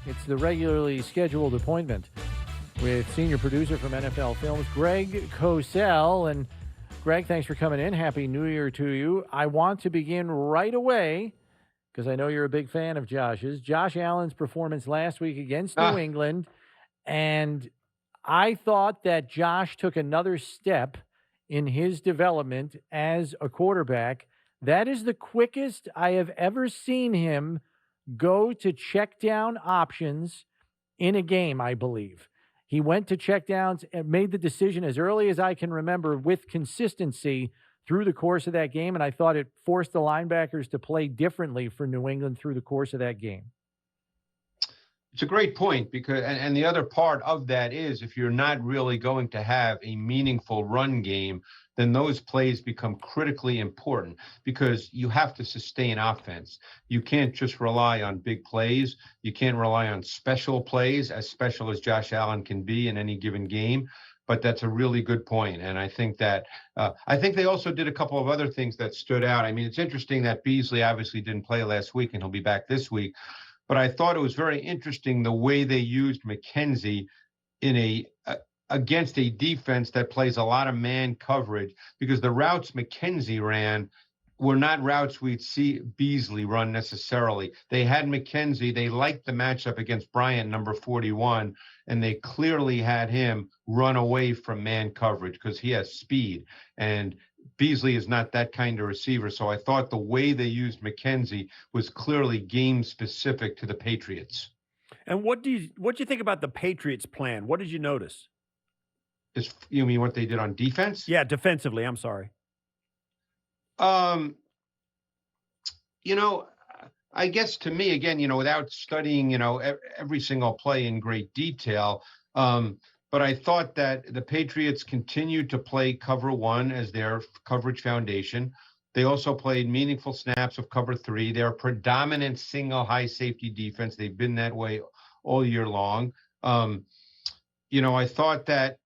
It's the regularly scheduled appointment with senior producer from NFL Films, Greg Cosell. And Greg, thanks for coming in. Happy New Year to you. I want to begin right away because I know you're a big fan of Josh's. Josh Allen's performance last week against New England. And I thought that Josh took another step in his development as a quarterback. That is the quickest I have ever seen him go to check down options in a game, I believe. He went to check downs and made the decision as early as I can remember with consistency through the course of that game, and I thought it forced the linebackers to play differently for New England through the course of that game. It's a great point because, and the other part of that is if you're not really going to have a meaningful run game, then those plays become critically important because you have to sustain offense. You can't just rely on big plays. You can't rely on special plays, as special as Josh Allen can be in any given game. But that's a really good point. And I think that I think they also did a couple of other things that stood out. I mean, it's interesting that Beasley obviously didn't play last week and he'll be back this week. But I thought it was very interesting the way they used McKenzie in against a defense that plays a lot of man coverage, because the routes McKenzie ran were not routes we'd see Beasley run necessarily. They had McKenzie. They liked the matchup against Bryant, number 41, and they clearly had him run away from man coverage because he has speed. And Beasley is not that kind of receiver. So I thought the way they used McKenzie was clearly game specific to the Patriots. And what do you think about the Patriots' plan? What did you notice? You mean what they did on defense? Yeah, defensively. I'm sorry. I guess to me, again, without studying, every single play in great detail, but I thought that the Patriots continued to play cover one as their coverage foundation. They also played meaningful snaps of cover three. They're a predominant single high safety defense. They've been that way all year long. I thought that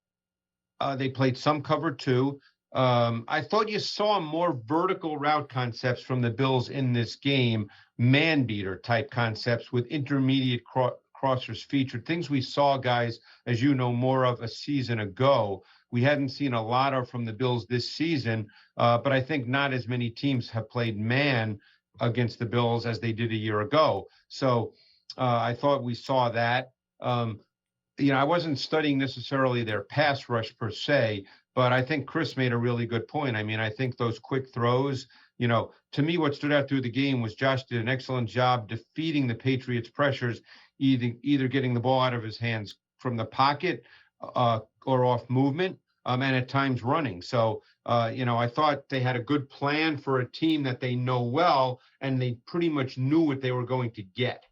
they played some cover two. I thought you saw more vertical route concepts from the Bills in this game, man beater type concepts with intermediate crossers featured, things we saw, guys, as you know, more of a season ago. We hadn't seen a lot of from the Bills this season, but I think not as many teams have played man against the Bills as they did a year ago. So I thought we saw that. I wasn't studying necessarily their pass rush per se, but I think Chris made a really good point. I mean, I think those quick throws, to me, what stood out through the game was Josh did an excellent job defeating the Patriots' pressures, either getting the ball out of his hands from the pocket or off movement, and at times running. So, I thought they had a good plan for a team that they know well, and they pretty much knew what they were going to get.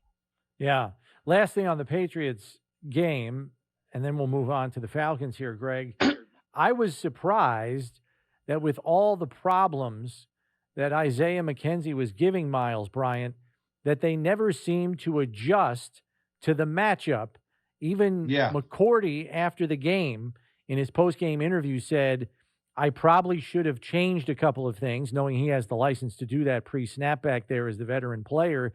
Yeah. Last thing on the Patriots game, and then we'll move on to the Falcons here, Greg. I was surprised that with all the problems that Isaiah McKenzie was giving Miles Bryant, that they never seemed to adjust to the matchup. Even McCourty, after the game, in his post-game interview said, I probably should have changed a couple of things, knowing he has the license to do that pre-snap back there as the veteran player.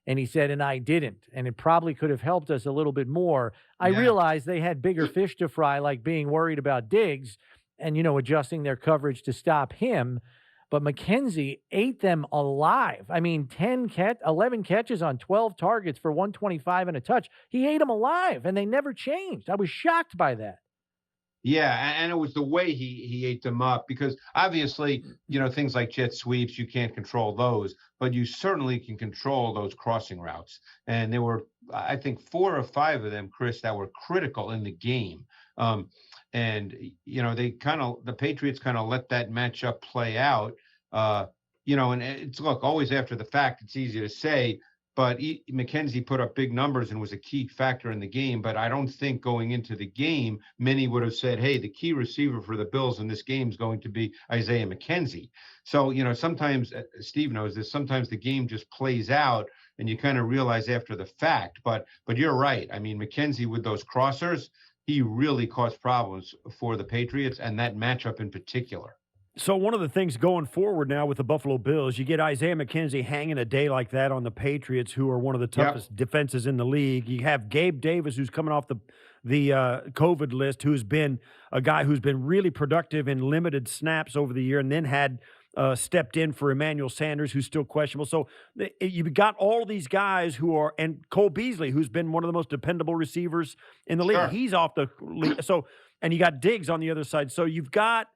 And he said, and I didn't. And it probably could have helped us a little bit more. I realized they had bigger fish to fry, like being worried about Diggs and, adjusting their coverage to stop him. But McKenzie ate them alive. I mean, 11 catches on 12 targets for 125 and a touch. He ate them alive, and they never changed. I was shocked by that. Yeah, and it was the way he ate them up, because obviously, things like jet sweeps, you can't control those, but you certainly can control those crossing routes. And there were, I think, 4 or 5 of them, Chris, that were critical in the game. And the Patriots kind of let that matchup play out. And it's, look, always after the fact, it's easy to say, but McKenzie put up big numbers and was a key factor in the game. But I don't think going into the game, many would have said, hey, the key receiver for the Bills in this game is going to be Isaiah McKenzie. So, sometimes, Steve knows this, sometimes the game just plays out and you kind of realize after the fact. But you're right. I mean, McKenzie with those crossers, he really caused problems for the Patriots and that matchup in particular. So one of the things going forward now with the Buffalo Bills, you get Isaiah McKenzie hanging a day like that on the Patriots, who are one of the Yep. toughest defenses in the league. You have Gabe Davis, who's coming off the COVID list, who's been a guy who's been really productive in limited snaps over the year, and then had stepped in for Emmanuel Sanders, who's still questionable. So you've got all these guys who are, and Cole Beasley, who's been one of the most dependable receivers in the league. Sure. He's off the league. So, and you got Diggs on the other side. So you've got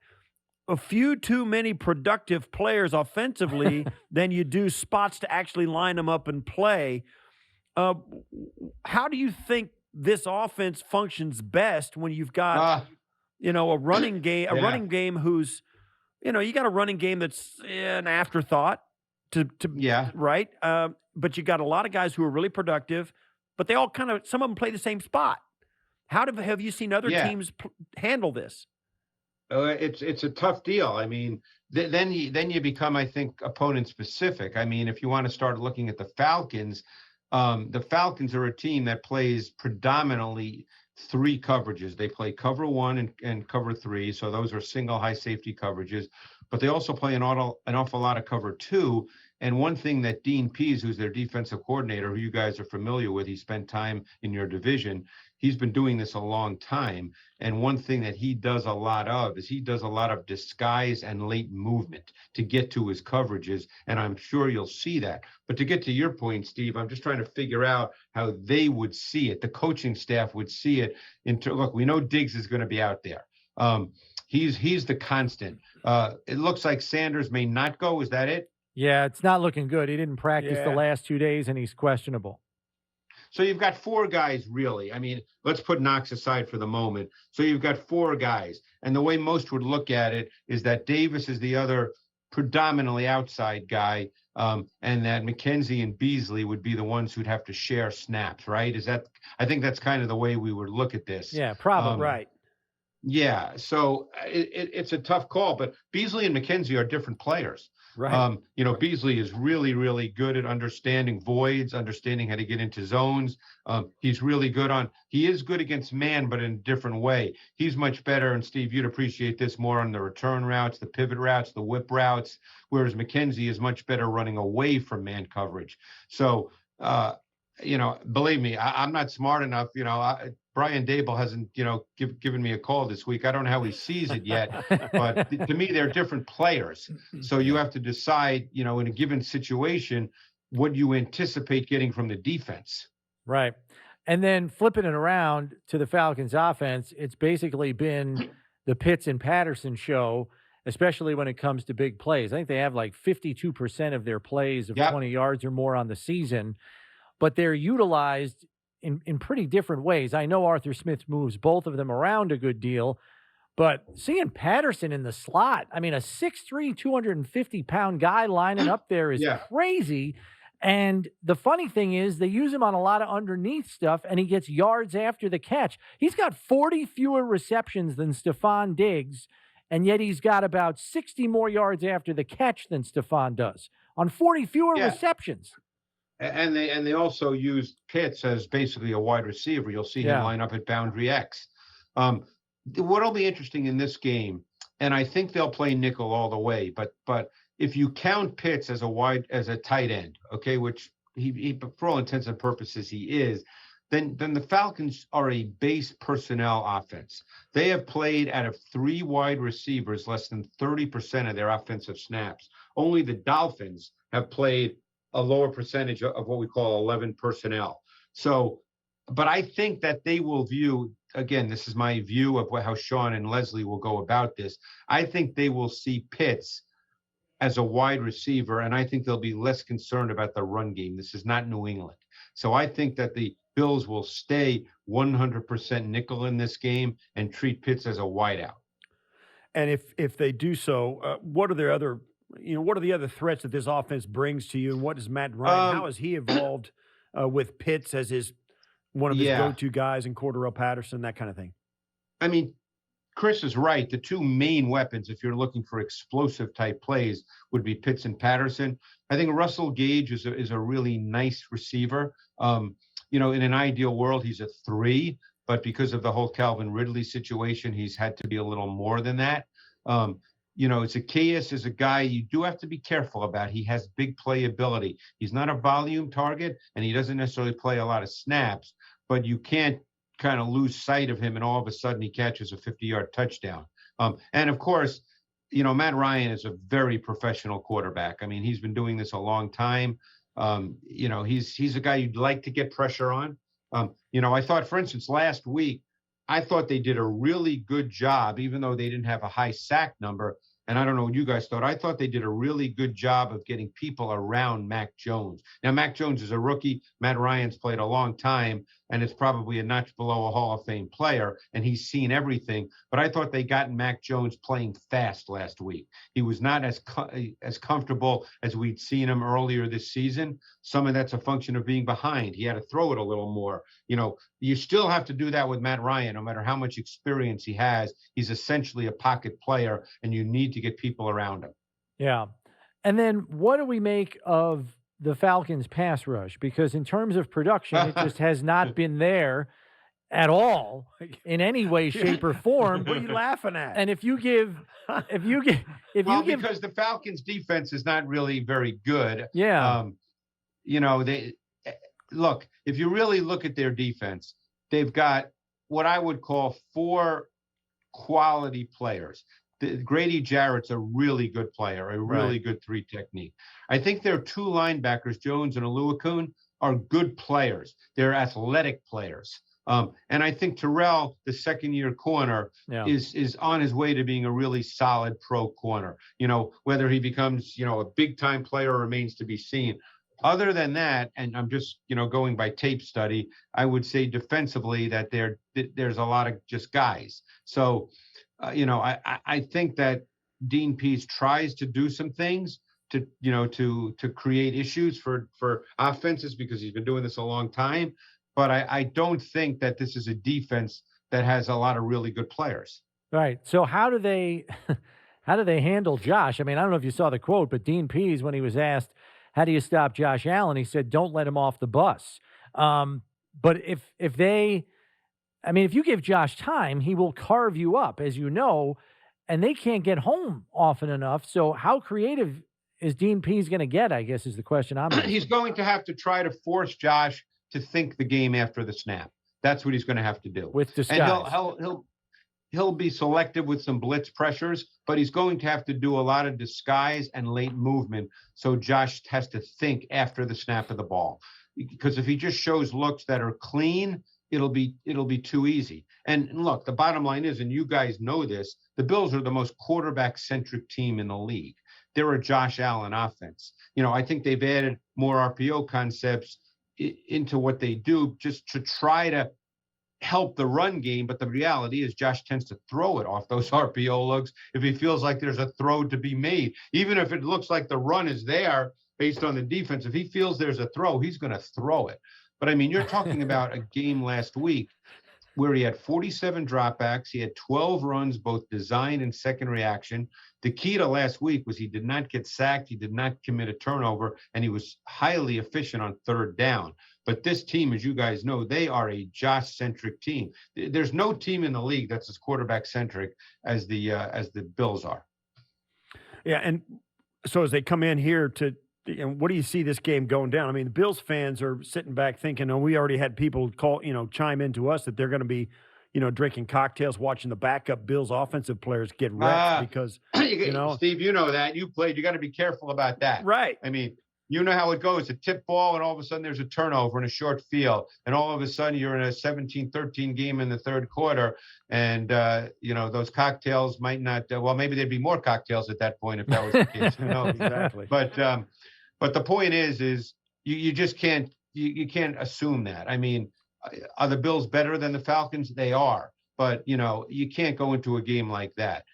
a few too many productive players offensively than you do spots to actually line them up and play. How do you think this offense functions best when you've got, a running game, running game who's, you got a running game that's an afterthought right? But you got a lot of guys who are really productive, but they all some of them play the same spot. Have you seen other teams handle this? It's a tough deal. I mean, then you become, I think, opponent specific. I mean, if you want to start looking at the Falcons are a team that plays predominantly three coverages. They play cover one and cover three, so those are single high safety coverages. But they also play an awful lot of cover two. And one thing that Dean Pease, who's their defensive coordinator, who you guys are familiar with, he spent time in your division. He's been doing this a long time. And one thing that he does a lot of is he does a lot of disguise and late movement to get to his coverages. And I'm sure you'll see that. But to get to your point, Steve, I'm just trying to figure out how they would see it. The coaching staff would see it. Look, we know Diggs is going to be out there. He's the constant. It looks like Sanders may not go. Is that it? Yeah, it's not looking good. He didn't practice the last 2 days, and he's questionable. So you've got four guys, really. I mean, let's put Knox aside for the moment. So you've got four guys. And the way most would look at it is that Davis is the other predominantly outside guy, and that McKenzie and Beasley would be the ones who'd have to share snaps, right? I think that's kind of the way we would look at this. Yeah, probably. Right. Yeah, so it's a tough call, but Beasley and McKenzie are different players. Right. Beasley is really, really good at understanding voids, understanding how to get into zones. He's really he is good against man, but in a different way. He's much better, and Steve, you'd appreciate this more on the return routes, the pivot routes, the whip routes, whereas McKenzie is much better running away from man coverage. So, believe me, I'm not smart enough. Brian Dable hasn't, given me a call this week. I don't know how he sees it yet, but to me, they're different players. So you have to decide, in a given situation, what you anticipate getting from the defense. Right. And then flipping it around to the Falcons offense, it's basically been the Pitts and Patterson show, especially when it comes to big plays. I think they have like 52% of their plays of 20 yards or more on the season, but they're utilized in pretty different ways. I know Arthur Smith moves both of them around a good deal, but seeing Patterson in the slot, I mean, a 6'3", 250-pound guy lining up there is crazy. And the funny thing is they use him on a lot of underneath stuff, and he gets yards after the catch. He's got 40 fewer receptions than Stephon Diggs, and yet he's got about 60 more yards after the catch than Stephon does on 40 fewer receptions. And they also use Pitts as basically a wide receiver. You'll see him line up at boundary X. What'll be interesting in this game, and I think they'll play nickel all the way, but if you count Pitts as a tight end, okay, which he for all intents and purposes he is, then the Falcons are a base personnel offense. They have played out of three wide receivers less than 30% of their offensive snaps. Only the Dolphins have played a lower percentage of what we call 11 personnel. So, but I think that they will view, again, this is my view of how Sean and Leslie will go about this. I think they will see Pitts as a wide receiver, and I think they'll be less concerned about the run game. This is not New England. So I think that the Bills will stay 100% nickel in this game and treat Pitts as a wideout. And if they do so, what are the other threats that this offense brings to you, and what does Matt Ryan? How has he evolved with Pitts as one of his go-to guys, and Cordarrelle Patterson, that kind of thing? I mean, Chris is right. The two main weapons, if you're looking for explosive type plays, would be Pitts and Patterson. I think Russell Gage is a really nice receiver. In an ideal world, he's a 3, but because of the whole Calvin Ridley situation, he's had to be a little more than that. Zacchaeus is a guy you do have to be careful about. He has big playability. He's not a volume target, and he doesn't necessarily play a lot of snaps, but you can't kind of lose sight of him, and all of a sudden he catches a 50-yard touchdown. And of course, Matt Ryan is a very professional quarterback. I mean, he's been doing this a long time. He's a guy you'd like to get pressure on. I thought, for instance, last week, I thought they did a really good job, even though they didn't have a high sack number. And I don't know what you guys thought. I thought they did a really good job of getting people around Mac Jones. Now, Mac Jones is a rookie. Matt Ryan's played a long time, and is probably a notch below a Hall of Fame player, and he's seen everything. But I thought they got Mac Jones playing fast last week. He was not as comfortable as we'd seen him earlier this season. Some of that's a function of being behind. He had to throw it a little more. You still have to do that with Matt Ryan, no matter how much experience he has. He's essentially a pocket player, and you need to get people around him. Yeah. And then what do we make of the Falcons pass rush? Because in terms of production, it just has not been there at all in any way, shape, or form. What are you laughing at? And because the Falcons defense is not really very good. Yeah. If you really look at their defense, they've got what I would call 4 quality players. Grady Jarrett's a really good player, a really good 3 technique. I think their 2 linebackers, Jones and Oluokun, are good players. They're athletic players. And I think Terrell, the second-year corner, is on his way to being a really solid pro corner. Whether he becomes, a big-time player remains to be seen. Other than that, and I'm just, going by tape study, I would say defensively that there's a lot of just guys. So, I think that Dean Pease tries to do some things to create issues for offenses, because he's been doing this a long time. But I don't think that this is a defense that has a lot of really good players. Right. So how do they handle Josh? I mean, I don't know if you saw the quote, but Dean Pease, when he was asked, how do you stop Josh Allen? He said, don't let him off the bus. But if you give Josh time, he will carve you up, as you know, and they can't get home often enough. So how creative is Dean Pease going to get, I guess, is the question I'm asking. He's going to have to try to force Josh to think the game after the snap. That's what he's going to have to do. With disguise. And he'll be selective with some blitz pressures, but he's going to have to do a lot of disguise and late movement. So Josh has to think after the snap of the ball, because if he just shows looks that are clean, it'll be too easy. And look, the bottom line is, and you guys know this, the Bills are the most quarterback-centric team in the league. They're a Josh Allen offense. I think they've added more RPO concepts into what they do just to try to help the run game. But the reality is Josh tends to throw it off those RPO looks if he feels like there's a throw to be made. Even if it looks like the run is there based on the defense, if he feels there's a throw, he's going to throw it. But, I mean, you're talking about a game last week where he had 47 dropbacks. He had 12 runs, both design and second reaction. The key to last week was he did not get sacked. He did not commit a turnover, and he was highly efficient on third down. But this team, as you guys know, they are a Josh-centric team. There's no team in the league that's as quarterback-centric as the Bills are. Yeah, and so as they come in here what do you see this game going down? I mean, the Bills fans are sitting back thinking, we already had people chime into us that they're going to be, drinking cocktails, watching the backup Bills offensive players get wrecked because, Steve, you know that. You played. You got to be careful about that. Right. I mean, you know how it goes. A tip ball, and all of a sudden there's a turnover in a short field. And all of a sudden you're in a 17-13 game in the third quarter. And, those cocktails might not maybe there'd be more cocktails at that point if that was the case. Who knows? Exactly. But the point is you just can't assume that. I mean, are the Bills better than the Falcons? They are. But, you can't go into a game like that.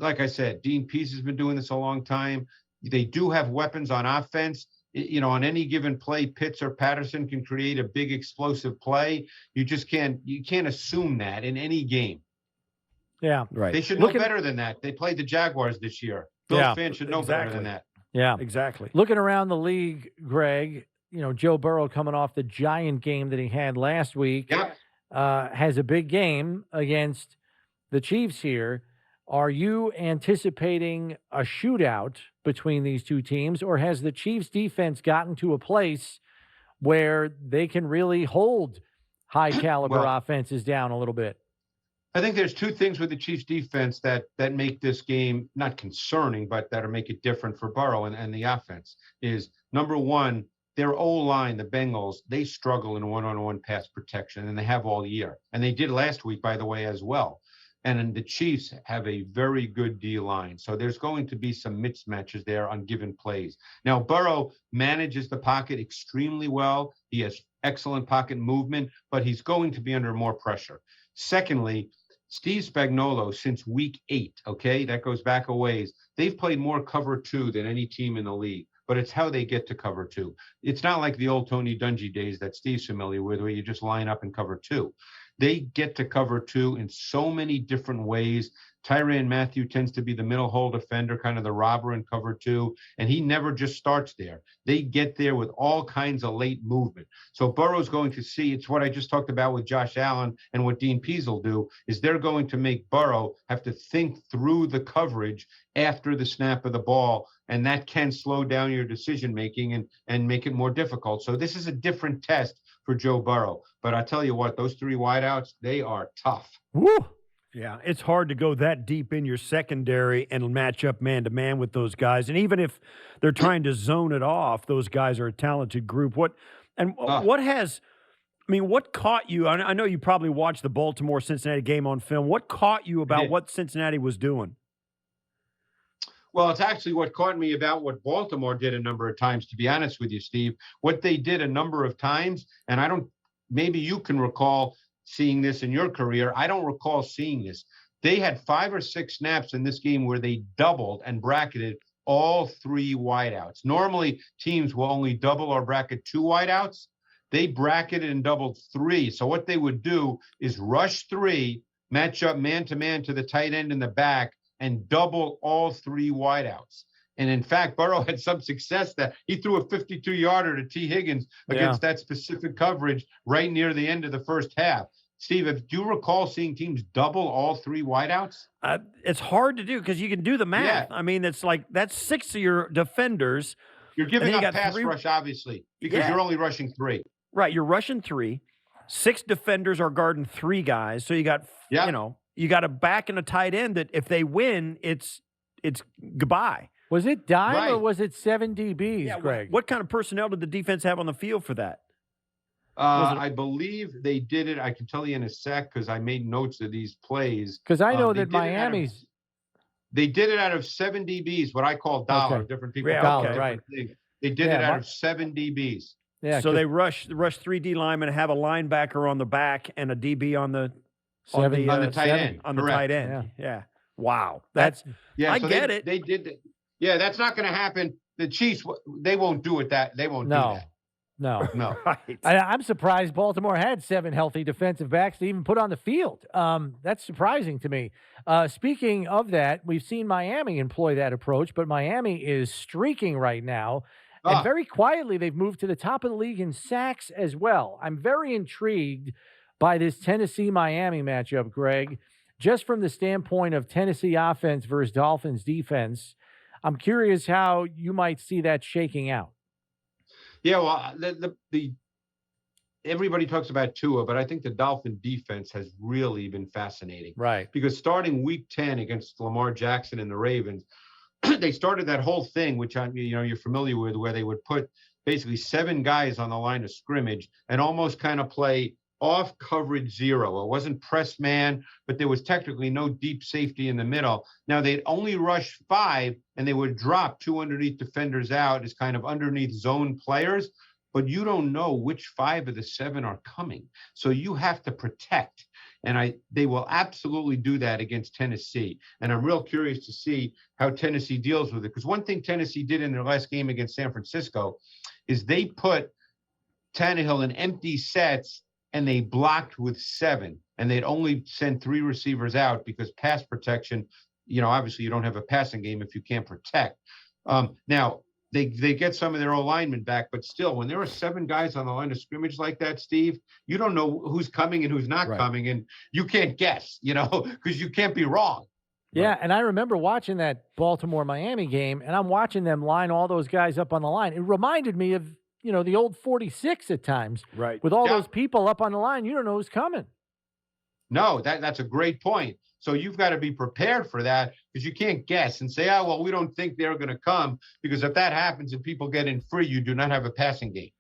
Like I said, Dean Pease has been doing this a long time. They do have weapons on offense. On any given play, Pitts or Patterson can create a big explosive play. You can't assume that in any game. Yeah. Right. They should know better than that. They played the Jaguars this year. Bills fans should know better than that. Yeah, exactly. Looking around the league, Greg, Joe Burrow coming off the giant game that he had last week, has a big game against the Chiefs here. Are you anticipating a shootout between these two teams, or has the Chiefs defense gotten to a place where they can really hold high caliber offenses down a little bit? I think there's two things with the Chiefs defense that make this game not concerning, but that'll make it different for Burrow and the offense. Is number one, their O-line, the Bengals, they struggle in one-on-one pass protection, and they have all year. And they did last week, by the way, as well. And then the Chiefs have a very good D-line. So there's going to be some mismatches there on given plays. Now, Burrow manages the pocket extremely well. He has excellent pocket movement, but he's going to be under more pressure. Secondly, Steve Spagnuolo, since week 8, okay, that goes back a ways, they've played more cover 2 than any team in the league, but it's how they get to cover 2. It's not like the old Tony Dungy days that Steve's familiar with, where you just line up and cover 2. They get to cover 2 in so many different ways. Tyrann Mathieu tends to be the middle hole defender, kind of the robber in cover 2, and he never just starts there. They get there with all kinds of late movement. So Burrow's going to see, it's what I just talked about with Josh Allen and what Dean Pease will do, is they're going to make Burrow have to think through the coverage after the snap of the ball, and that can slow down your decision-making and make it more difficult. So this is a different test for Joe Burrow. But I tell you what, those 3 wideouts, they are tough. Woo! Yeah, it's hard to go that deep in your secondary and match up man-to-man with those guys. And even if they're trying to zone it off, those guys are a talented group. What caught you? I know you probably watched the Baltimore-Cincinnati game on film. What caught you about what Cincinnati was doing? Well, it's actually what caught me about what Baltimore did a number of times, to be honest with you, Steve. What they did a number of times, and maybe you can recall seeing this in your career. I don't recall seeing this. They had 5 or 6 snaps in this game where they doubled and bracketed all 3 wideouts. Normally, teams will only double or bracket 2 wideouts. They bracketed and doubled 3. So what they would do is rush 3, match up man-to-man to the tight end in the back, and double all 3 wideouts. And in fact, Burrow had some success that he threw a 52-yarder to T. Higgins against that specific coverage right near the end of the first half. Steve, do you recall seeing teams double all 3 wideouts? It's hard to do because you can do the math. Yeah. I mean, that's 6 of your defenders. You're giving up pass rush, obviously, because you're only rushing 3. Right, you're rushing 3. 6 defenders are guarding 3 guys. So you got, you got a back and a tight end that if they win, it's goodbye. Was it dime or was it 7 DBs, Greg? What kind of personnel did the defense have on the field for that? I believe they did it. I can tell you in a sec because I made notes of these plays. Because I know that Miami's. They did it out of 7 DBs, what I call dollar. Okay. Different people call it different things. They did it out of 7 DBs. Yeah. So they rush 3 D linemen, have a linebacker on the back and a DB on the tight end. On the tight end. Yeah. Wow. I get it. They did it. Yeah, that's not going to happen. The Chiefs, they won't do it. They won't do that. No. Right. I'm surprised Baltimore had 7 healthy defensive backs to even put on the field. That's surprising to me. Speaking of that, we've seen Miami employ that approach, but Miami is streaking right now. And very quietly, they've moved to the top of the league in sacks as well. I'm very intrigued by this Tennessee-Miami matchup, Greg, just from the standpoint of Tennessee offense versus Dolphins defense. I'm curious how you might see that shaking out. Yeah, well, the everybody talks about Tua, but I think the Dolphin defense has really been fascinating. Right. Because starting week 10 against Lamar Jackson and the Ravens, they started that whole thing, which you're familiar with, where they would put basically 7 guys on the line of scrimmage and almost kind of play off coverage 0. It wasn't press man, but there was technically no deep safety in the middle. Now they'd only rush 5 and they would drop 2 underneath defenders out as kind of underneath zone players, but you don't know which 5 of the 7 are coming. So you have to protect. And they will absolutely do that against Tennessee. And I'm real curious to see how Tennessee deals with it. Because one thing Tennessee did in their last game against San Francisco is they put Tannehill in empty sets and they blocked with 7, and they'd only send 3 receivers out because pass protection, obviously you don't have a passing game if you can't protect. Now, they get some of their own linemen back, but still, when there are 7 guys on the line of scrimmage like that, Steve, you don't know who's coming and who's not coming, and you can't guess, because you can't be wrong. Yeah, and I remember watching that Baltimore-Miami game, and I'm watching them line all those guys up on the line. It reminded me of, the old 46 at times. Right. With all those people up on the line, you don't know who's coming. No, that's a great point. So you've got to be prepared for that, because you can't guess and say, oh, well, we don't think they're going to come, because if that happens and people get in free, you do not have a passing game.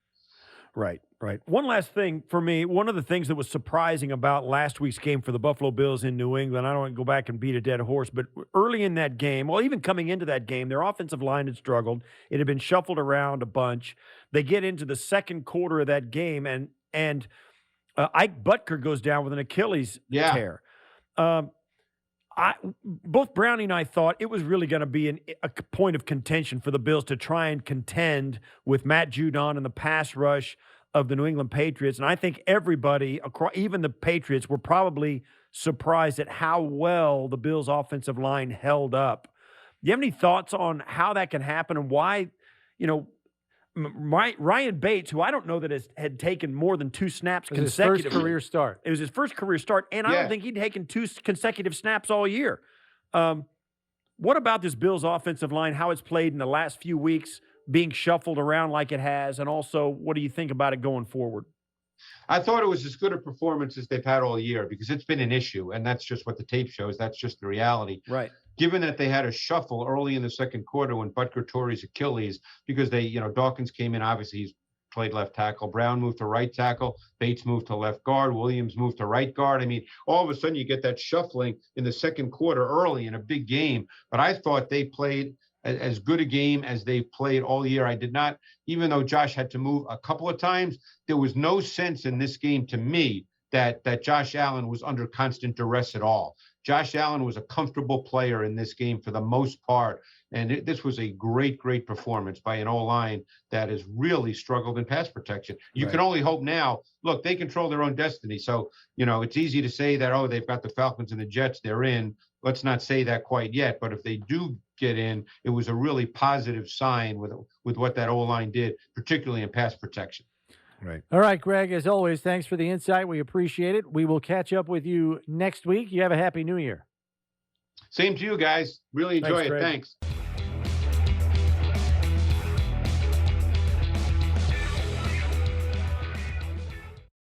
Right. One last thing for me, one of the things that was surprising about last week's game for the Buffalo Bills in New England, I don't want to go back and beat a dead horse, but early in that game, well, even coming into that game, their offensive line had struggled. It had been shuffled around a bunch. They get into the second quarter of that game, and Ike Butker goes down with an Achilles tear. Both Brownie and I thought it was really going to be a point of contention for the Bills to try and contend with Matt Judon and the pass rush of the New England Patriots. And I think everybody, even the Patriots, were probably surprised at how well the Bills' offensive line held up. Do you have any thoughts on how that can happen and why, Ryan Bates, who I don't know that had taken more than 2 snaps consecutively. His first career start. It was his first career start, and I don't think he'd taken 2 consecutive snaps all year. What about this Bills offensive line, how it's played in the last few weeks, being shuffled around like it has, and also what do you think about it going forward? I thought it was as good a performance as they've had all year, because it's been an issue, and that's just what the tape shows. That's just the reality. Right. Given that they had a shuffle early in the second quarter when Butker tore his Achilles, because Dawkins came in, obviously he's played left tackle. Brown moved to right tackle. Bates moved to left guard. Williams moved to right guard. I mean, all of a sudden you get that shuffling in the second quarter early in a big game. But I thought they played as good a game as they've played all year. I did not, even though Josh had to move a couple of times, there was no sense in this game to me that Josh Allen was under constant duress at all. Josh Allen was a comfortable player in this game for the most part. And this was a great performance by an O-line that has really struggled in pass protection. You can only hope now. Look, they control their own destiny. So, it's easy to say that, they've got the Falcons and the Jets, they're in. Let's not say that quite yet. But if they do get in, it was a really positive sign with what that O-line did, particularly in pass protection. Right. All right, Greg, as always, thanks for the insight. We appreciate it. We will catch up with you next week. You have a happy New Year. Same to you guys. Really enjoy it. Greg. Thanks.